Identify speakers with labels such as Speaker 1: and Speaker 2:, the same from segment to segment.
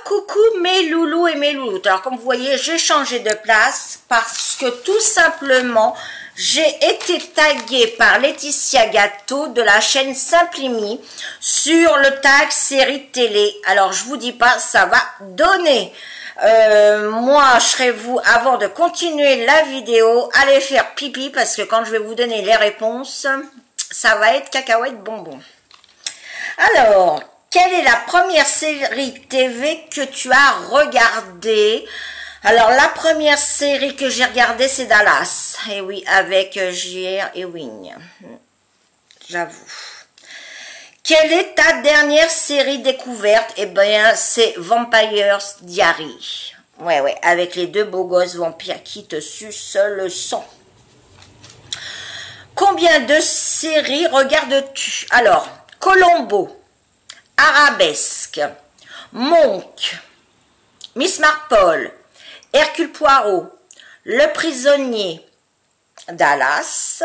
Speaker 1: coucou mes loulous et mes louloutes. Alors comme vous voyez, j'ai changé de place parce que tout simplement, j'ai été taguée par Laetitia Gâteau de la chaîne Simplimi sur le tag série télé. Alors je vous dis pas, ça va donner. Moi, je serai vous, avant de continuer la vidéo, allez faire pipi parce que quand je vais vous donner les réponses, ça va être cacahuète bonbon. Alors, quelle est la première série TV que tu as regardée? Alors, la première série que j'ai regardée, c'est Dallas. Et oui, avec J.R. Ewing. J'avoue. Quelle est ta dernière série découverte? Eh bien, c'est Vampire Diaries. Ouais, avec les deux beaux gosses vampires qui te sucent le sang. Combien de séries regardes-tu? Alors, Colombo, Arabesque, Monk, Miss Marple, Hercule Poirot, Le Prisonnier, Dallas,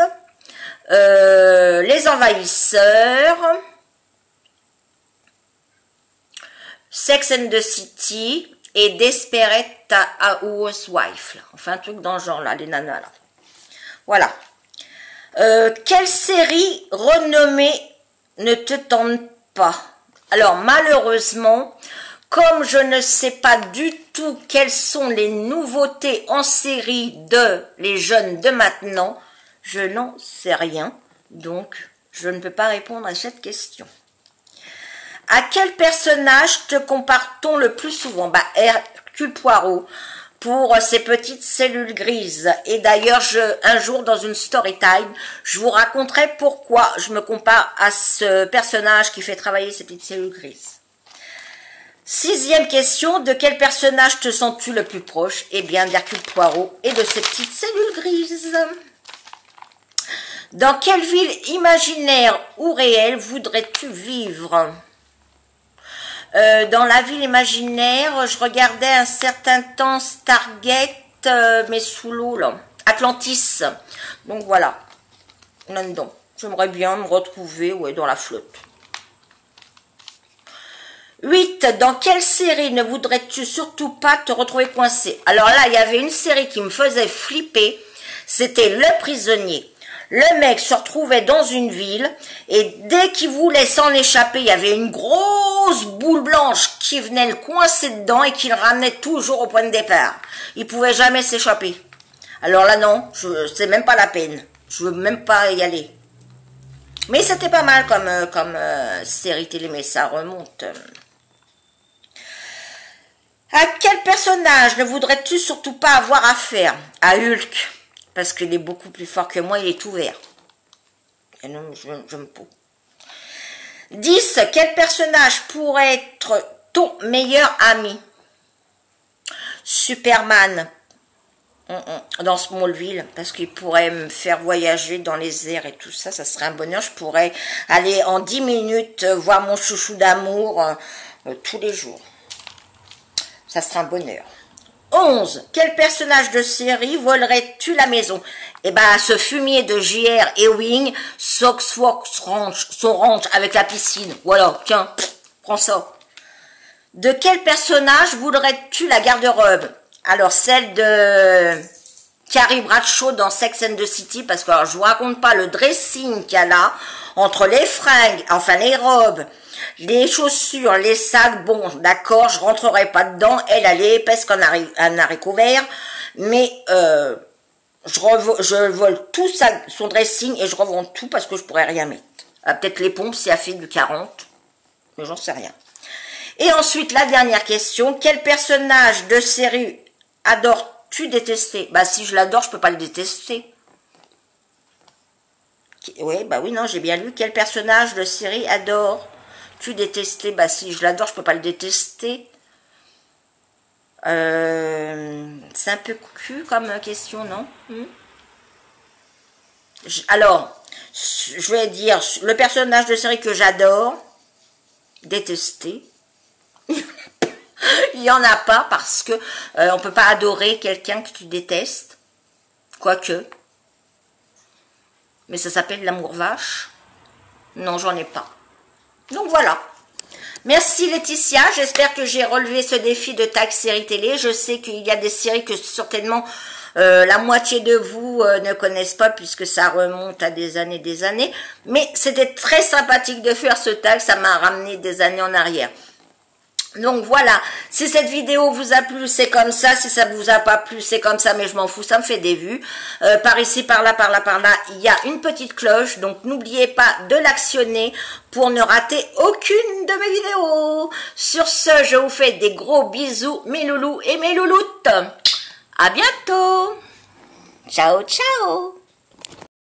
Speaker 1: Les Envahisseurs, Sex and the City et Desperate Housewives. Enfin, un truc dans le genre, là, les nanas, là. Voilà. Quelle série renommée ne te tente pas? Alors, malheureusement, comme je ne sais pas du tout quelles sont les nouveautés en série de les jeunes de maintenant, je n'en sais rien. Donc, je ne peux pas répondre à cette question. À quel personnage te compare-t-on le plus souvent? Bah, Hercule Poirot, pour ses petites cellules grises. Et d'ailleurs, un jour, dans une story time, je vous raconterai pourquoi je me compare à ce personnage qui fait travailler ces petites cellules grises. Sixième question, de quel personnage te sens-tu le plus proche? Eh bien, d'Hercule Poirot et de ses petites cellules grises. Dans quelle ville imaginaire ou réelle voudrais-tu vivre? Dans la ville imaginaire, je regardais un certain temps Stargate, mais sous l'eau, là. Atlantis. Donc voilà. Là-dedans. J'aimerais bien me retrouver, ouais, dans la flotte. 8. Dans quelle série ne voudrais-tu surtout pas te retrouver coincé? Alors là, il y avait une série qui me faisait flipper. C'était Le Prisonnier. Le mec se retrouvait dans une ville et dès qu'il voulait s'en échapper, il y avait une grosse boule blanche qui venait le coincer dedans et qui le ramenait toujours au point de départ. Il pouvait jamais s'échapper. Alors là, non, c'est même pas la peine. Je veux même pas y aller. Mais c'était pas mal comme série télé, mais ça remonte. À quel personnage ne voudrais-tu surtout pas avoir affaire? À Hulk. Parce qu'il est beaucoup plus fort que moi, il est ouvert. Et non, je me pose. 10. Quel personnage pourrait être ton meilleur ami? Superman. Dans Smallville. Parce qu'il pourrait me faire voyager dans les airs et tout ça. Ça serait un bonheur. Je pourrais aller en 10 minutes voir mon chouchou d'amour tous les jours. Ça serait un bonheur. 11. Quel personnage de série volerais-tu la maison? Eh ben, ce fumier de J.R. Ewing, Soxfox Ranch, son ranch avec la piscine. Voilà, tiens, prends ça. De quel personnage voudrais-tu la garde-robe? Alors, celle de Carrie Bradshaw dans Sex and the City, parce que alors, je vous raconte pas le dressing qu'il y a là, entre les fringues, enfin les robes, les chaussures, les sacs, bon, d'accord, je rentrerai pas dedans, elle est épaisse qu'un haricot vert, mais je vole tout son dressing et je revends tout parce que je pourrais rien mettre. Peut-être les pompes si elle fait du 40, mais j'en sais rien. Et ensuite, la dernière question, quel personnage de série adores-tu détester? Bah si je l'adore, je peux pas le détester. Oui, bah oui, non, j'ai bien lu. Quel personnage de série adores-tu détester? Bah si je l'adore, je peux pas le détester. C'est un peu cul comme question, non? Alors, je vais dire le personnage de série que j'adore détester. Il n'y en a pas parce que on peut pas adorer quelqu'un que tu détestes. Quoique. Mais ça s'appelle l'amour vache. Non, j'en ai pas. Donc voilà. Merci Laetitia, j'espère que j'ai relevé ce défi de tag série télé. Je sais qu'il y a des séries que certainement la moitié de vous ne connaissent pas puisque ça remonte à des années. Mais c'était très sympathique de faire ce tag, ça m'a ramené des années en arrière. Donc voilà, si cette vidéo vous a plu, c'est comme ça. Si ça vous a pas plu, c'est comme ça, mais je m'en fous, ça me fait des vues. Par ici, par là, il y a une petite cloche. Donc n'oubliez pas de l'actionner pour ne rater aucune de mes vidéos. Sur ce, je vous fais des gros bisous, mes loulous et mes louloutes. À bientôt. Ciao, ciao.